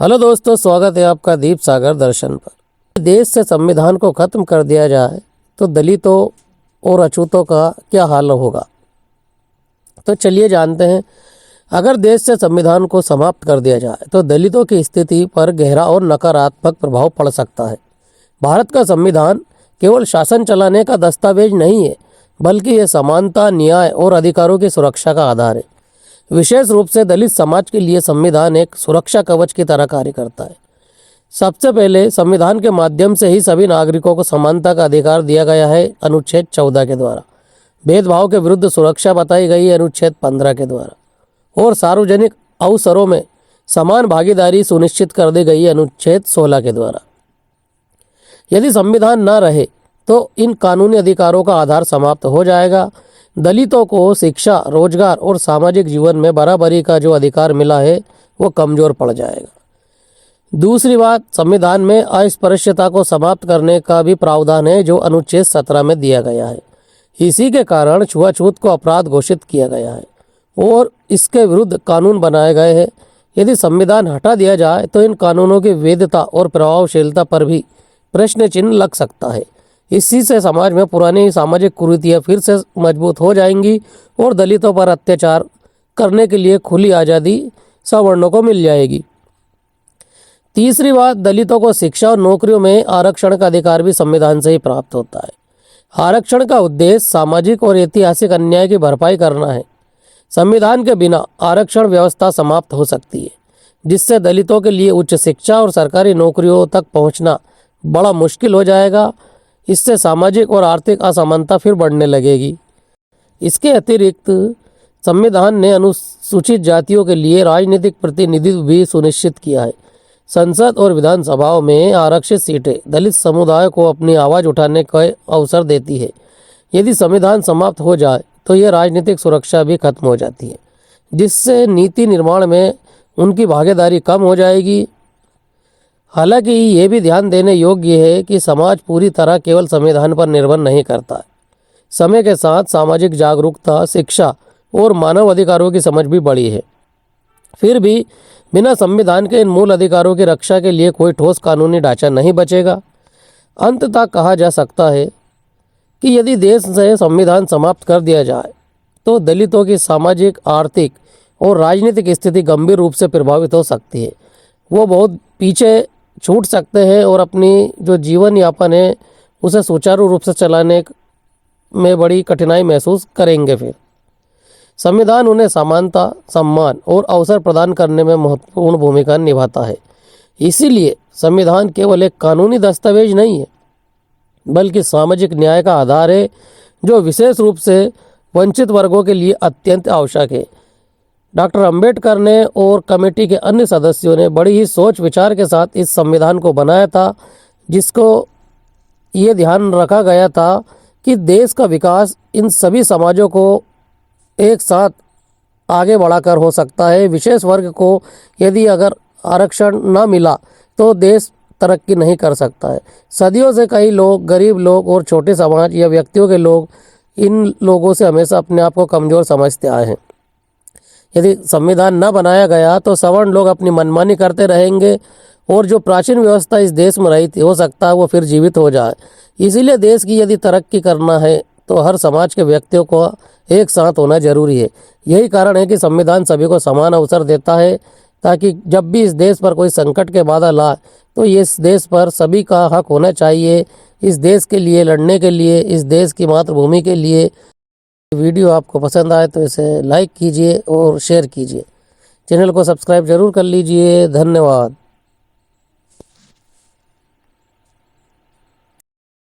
Hello दोस्तों, स्वागत है आपका दीप सागर दर्शन पर। देश से संविधान को खत्म कर दिया जाए तो दलितों और अछूतों का क्या हाल होगा। तो चलिए जानते हैं। अगर देश से संविधान को समाप्त कर दिया जाए तो दलितों की स्थिति पर गहरा और नकारात्मक प्रभाव पड़ सकता है। भारत का संविधान केवल शासन चलाने का दस्तावेज नहीं है, बल्कि ये समानता, न्याय और अधिकारों की सुरक्षा का आधार है। विशेष रूप से दलित समाज के लिए संविधान एक सुरक्षा कवच की तरह कार्य करता है। सबसे पहले संविधान के माध्यम से ही सभी नागरिकों को समानता का अधिकार दिया गया है, अनुच्छेद 14 के द्वारा। भेदभाव के विरुद्ध सुरक्षा बताई गई है, अनुच्छेद 15 के द्वारा। और सार्वजनिक अवसरों में समान भागीदारी सुनिश्चित कर दी गई है, अनुच्छेद 16 के द्वारा। यदि संविधान न रहे तो इन कानूनी अधिकारों का आधार समाप्त हो जाएगा। दलितों को शिक्षा, रोजगार और सामाजिक जीवन में बराबरी का जो अधिकार मिला है वो कमजोर पड़ जाएगा। दूसरी बात, संविधान में अस्पृश्यता को समाप्त करने का भी प्रावधान है, जो अनुच्छेद 17 में दिया गया है। इसी के कारण छुआछूत को अपराध घोषित किया गया है और इसके विरुद्ध कानून बनाए गए हैं। यदि संविधान हटा दिया जाए तो इन कानूनों की वैधता और प्रभावशीलता पर भी प्रश्न चिन्ह लग सकता है। इसी से समाज में पुरानी सामाजिक कुरीतियाँ फिर से मजबूत हो जाएंगी और दलितों पर अत्याचार करने के लिए खुली आज़ादी सवर्णों को मिल जाएगी। तीसरी बात, दलितों को शिक्षा और नौकरियों में आरक्षण का अधिकार भी संविधान से ही प्राप्त होता है। आरक्षण का उद्देश्य सामाजिक और ऐतिहासिक अन्याय की भरपाई करना है। संविधान के बिना आरक्षण व्यवस्था समाप्त हो सकती है, जिससे दलितों के लिए उच्च शिक्षा और सरकारी नौकरियों तक पहुंचना बड़ा मुश्किल हो जाएगा। इससे सामाजिक और आर्थिक असमानता फिर बढ़ने लगेगी। इसके अतिरिक्त संविधान ने अनुसूचित जातियों के लिए राजनीतिक प्रतिनिधित्व भी सुनिश्चित किया है। संसद और विधानसभाओं में आरक्षित सीटें दलित समुदाय को अपनी आवाज़ उठाने का अवसर देती है। यदि संविधान समाप्त हो जाए तो यह राजनीतिक सुरक्षा भी खत्म हो जाती है, जिससे नीति निर्माण में उनकी भागीदारी कम हो जाएगी। हालांकि ये भी ध्यान देने योग्य है कि समाज पूरी तरह केवल संविधान पर निर्भर नहीं करता है। समय के साथ सामाजिक जागरूकता, शिक्षा और मानव अधिकारों की समझ भी बढ़ी है। फिर भी बिना संविधान के इन मूल अधिकारों की रक्षा के लिए कोई ठोस कानूनी ढांचा नहीं बचेगा। अंततः कहा जा सकता है कि यदि देश से संविधान समाप्त कर दिया जाए तो दलितों की सामाजिक, आर्थिक और राजनीतिक स्थिति गंभीर रूप से प्रभावित हो सकती है। वो बहुत पीछे छूट सकते हैं और अपनी जो जीवन यापन है उसे सुचारू रूप से चलाने में बड़ी कठिनाई महसूस करेंगे। फिर संविधान उन्हें समानता, सम्मान और अवसर प्रदान करने में महत्वपूर्ण भूमिका निभाता है। इसीलिए संविधान केवल एक कानूनी दस्तावेज नहीं है, बल्कि सामाजिक न्याय का आधार है, जो विशेष रूप से वंचित वर्गों के लिए अत्यंत आवश्यक है। डॉक्टर अंबेडकर ने और कमेटी के अन्य सदस्यों ने बड़ी ही सोच विचार के साथ इस संविधान को बनाया था, जिसको ये ध्यान रखा गया था कि देश का विकास इन सभी समाजों को एक साथ आगे बढ़ाकर हो सकता है। विशेष वर्ग को यदि अगर आरक्षण न मिला तो देश तरक्की नहीं कर सकता है। सदियों से कई लोग, गरीब लोग और छोटे समाज या व्यक्तियों के लोग इन लोगों से हमेशा अपने आप को कमज़ोर समझते आए हैं। यदि संविधान न बनाया गया तो सवर्ण लोग अपनी मनमानी करते रहेंगे और जो प्राचीन व्यवस्था इस देश में रही थी, हो सकता है वो फिर जीवित हो जाए। इसीलिए देश की यदि तरक्की करना है तो हर समाज के व्यक्तियों को एक साथ होना जरूरी है। यही कारण है कि संविधान सभी को समान अवसर देता है, ताकि जब भी इस देश पर कोई संकट के बादल आए तो ये इस देश पर सभी का हक होना चाहिए, इस देश के लिए लड़ने के लिए, इस देश की मातृभूमि के लिए। वीडियो आपको पसंद आए तो इसे लाइक कीजिए और शेयर कीजिए। चैनल को सब्सक्राइब जरूर कर लीजिए। धन्यवाद।